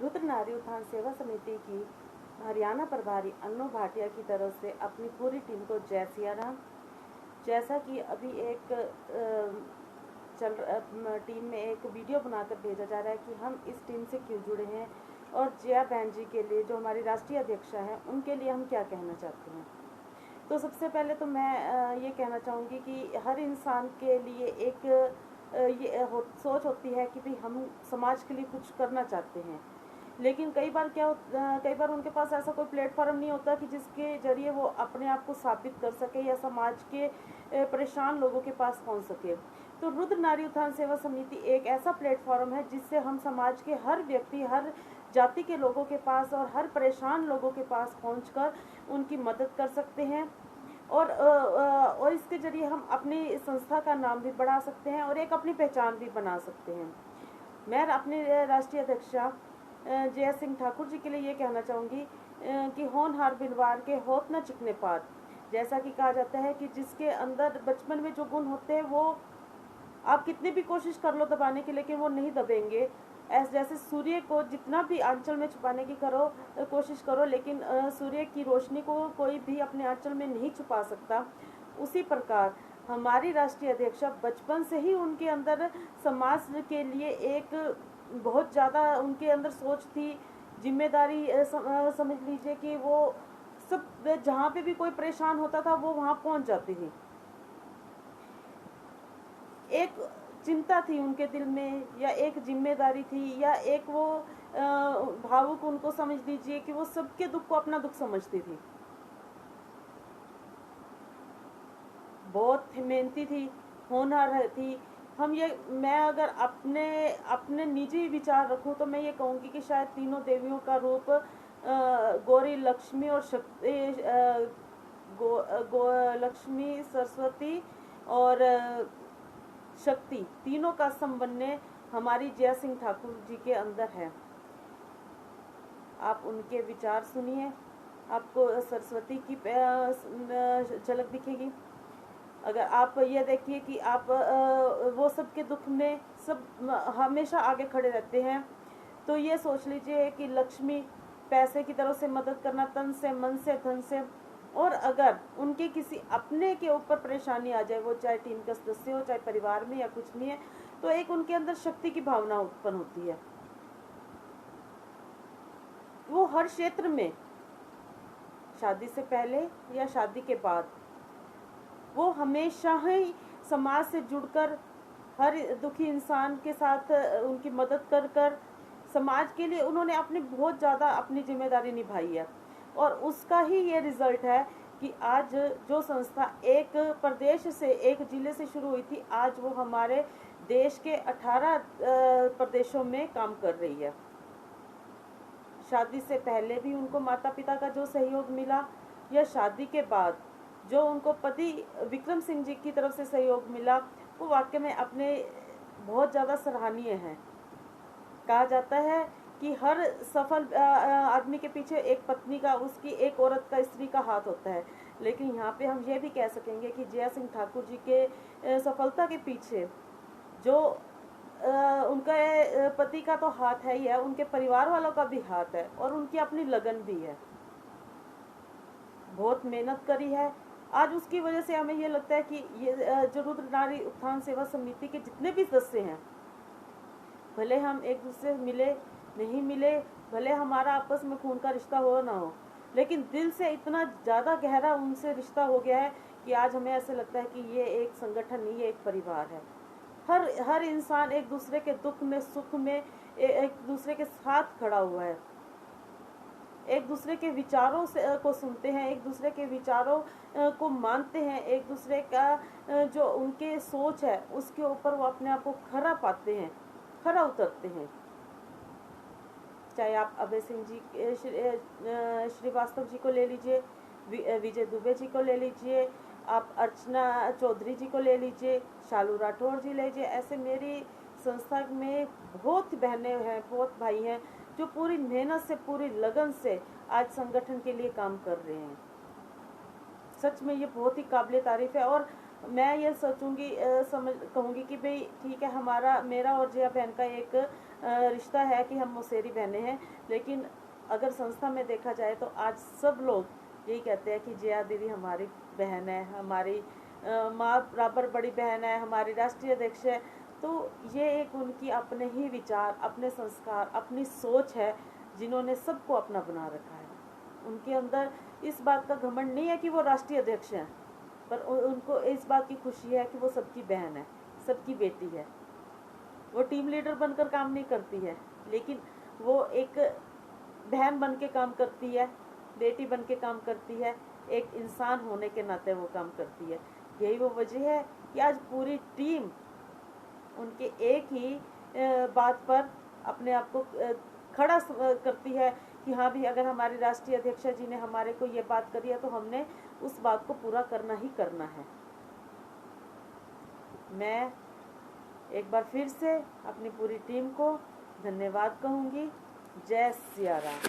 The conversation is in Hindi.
रुद्र नारी उत्थान सेवा समिति की हरियाणा प्रभारी अन्नू भाटिया की तरफ से अपनी पूरी टीम को जय सिया राम। जैसा कि अभी एक टीम में एक वीडियो बनाकर भेजा जा रहा है कि हम इस टीम से क्यों जुड़े हैं और जया बहन जी के लिए, जो हमारी राष्ट्रीय अध्यक्षा हैं, उनके लिए हम क्या कहना चाहते हैं। तो सबसे पहले तो मैं ये कहना चाहूँगी कि हर इंसान के लिए एक सोच होती है कि भाई हम समाज के लिए कुछ करना चाहते हैं, लेकिन कई बार उनके पास ऐसा कोई प्लेटफॉर्म नहीं होता कि जिसके जरिए वो अपने आप को साबित कर सके या समाज के परेशान लोगों के पास पहुंच सके। तो रुद्र नारी उत्थान सेवा समिति एक ऐसा प्लेटफॉर्म है जिससे हम समाज के हर व्यक्ति, हर जाति के लोगों के पास और हर परेशान लोगों के पास पहुंचकर उनकी मदद कर सकते हैं और इसके जरिए हम अपनी संस्था का नाम भी बढ़ा सकते हैं और एक अपनी पहचान भी बना सकते हैं। मैं अपने राष्ट्रीय अध्यक्षा जय सिंह ठाकुर जी के लिए ये कहना चाहूँगी कि होनहार बिलवार के होत न चिकने पात। जैसा कि कहा जाता है कि जिसके अंदर बचपन में जो गुण होते हैं वो आप कितनी भी कोशिश कर लो दबाने की, लेकिन वो नहीं दबेंगे। जैसे सूर्य को जितना भी आंचल में छुपाने की कोशिश करो, लेकिन सूर्य की रोशनी को कोई भी अपने आंचल में नहीं छुपा सकता। उसी प्रकार हमारी राष्ट्रीय अध्यक्षा बचपन से ही उनके अंदर समाज के लिए एक बहुत ज़्यादा उनके अंदर सोच थी, जिम्मेदारी समझ लीजिए कि वो सब जहाँ पे भी कोई परेशान होता था वो वहाँ पहुँच जाती थी। एक चिंता थी उनके दिल में, या एक जिम्मेदारी थी, या एक वो भावुक उनको समझ लीजिए कि वो सबके दुख को अपना दुख समझती थी। बहुत मेहनती थी, होनहार थी। मैं अगर अपने निजी विचार रखूं तो मैं ये कहूँगी कि शायद तीनों देवियों का रूप गौरी, लक्ष्मी और शक्ति, लक्ष्मी, सरस्वती और शक्ति, तीनों का समन्वय हमारी जय सिंह ठाकुर जी के अंदर है। आप उनके विचार सुनिए, आपको सरस्वती की झलक दिखेगी। अगर आप ये देखिए कि आप वो सबके दुख में सब हमेशा आगे खड़े रहते हैं, तो ये सोच लीजिए कि लक्ष्मी पैसे की तरफ से मदद करना, तन से, मन से, धन से, और अगर उनके किसी अपने के ऊपर परेशानी आ जाए, वो चाहे टीम का सदस्य हो, चाहे परिवार में या कुछ नहीं है, तो एक उनके अंदर शक्ति की भावना उत्पन्न होती है। वो हर क्षेत्र में, शादी से पहले या शादी के बाद, वो हमेशा ही समाज से जुड़कर हर दुखी इंसान के साथ उनकी मदद कर समाज के लिए उन्होंने बहुत ज़्यादा अपनी जिम्मेदारी निभाई है। और उसका ही ये रिजल्ट है कि आज जो संस्था एक प्रदेश से, एक जिले से शुरू हुई थी, आज वो हमारे देश के 18 प्रदेशों में काम कर रही है। शादी से पहले भी उनको माता पिता का जो सहयोग मिला, या शादी के बाद जो उनको पति विक्रम सिंह जी की तरफ से सहयोग मिला, वो वाकई में अपने बहुत ज़्यादा सराहनीय है। कहा जाता है कि हर सफल आदमी के पीछे एक पत्नी का, उसकी एक औरत का, स्त्री का हाथ होता है, लेकिन यहाँ पे हम ये भी कह सकेंगे कि जय सिंह ठाकुर जी के सफलता के पीछे जो उनका पति का तो हाथ है ही है, उनके परिवार वालों का भी हाथ है और उनकी अपनी लगन भी है। बहुत मेहनत करी है। आज उसकी वजह से हमें ये लगता है कि ये जो रुद्र नारी उत्थान सेवा समिति के जितने भी सदस्य हैं, भले हम एक दूसरे से मिले नहीं मिले, भले हमारा आपस में खून का रिश्ता हो ना हो, लेकिन दिल से इतना ज़्यादा गहरा उनसे रिश्ता हो गया है कि आज हमें ऐसे लगता है कि ये एक संगठन नहीं, ये एक परिवार है। हर इंसान एक दूसरे के दुख में, सुख में एक दूसरे के साथ खड़ा हुआ है, एक दूसरे के विचारों को सुनते हैं, एक दूसरे के विचारों को मानते हैं, एक दूसरे का जो उनके सोच है उसके ऊपर वो अपने आप को खरा पाते हैं, खरा उतरते हैं। चाहे आप अभय सिंह जी, श्रीवास्तव जी को ले लीजिए, विजय दुबे जी को ले लीजिए, आप अर्चना चौधरी जी को ले लीजिए, शालू राठौर जी ले लीजिए। ऐसे मेरी संस्था में बहुत बहनें हैं, बहुत भाई हैं जो पूरी मेहनत से, पूरी लगन से आज संगठन के लिए काम कर रहे हैं। सच में ये बहुत ही काबिल तारीफ है। और मैं ये सोचूंगी, कहूँगी कि भाई ठीक है, मेरा और जया बहन का एक रिश्ता है कि हम मौसेरी बहनें हैं, लेकिन अगर संस्था में देखा जाए तो आज सब लोग यही कहते हैं कि जया दीदी हमारी बहन है, हमारी माँ बराबर बड़ी बहन है, हमारी राष्ट्रीय अध्यक्ष है। तो ये एक उनकी अपने ही विचार, अपने संस्कार, अपनी सोच है, जिन्होंने सबको अपना बना रखा है। उनके अंदर इस बात का घमंड नहीं है कि वो राष्ट्रीय अध्यक्ष हैं, पर उनको इस बात की खुशी है कि वो सबकी बहन है, सबकी बेटी है। वो टीम लीडर बनकर काम नहीं करती है, लेकिन वो एक बहन बन के काम करती है, बेटी बन के काम करती है, एक इंसान होने के नाते वो काम करती है। यही वो वजह है कि आज पूरी टीम उनके एक ही बात पर अपने आप को खड़ा करती है कि हाँ भी, अगर हमारी राष्ट्रीय अध्यक्षा जी ने हमारे को ये बात करी है तो हमने उस बात को पूरा करना ही करना है। मैं एक बार फिर से अपनी पूरी टीम को धन्यवाद कहूँगी। जय सिया राम।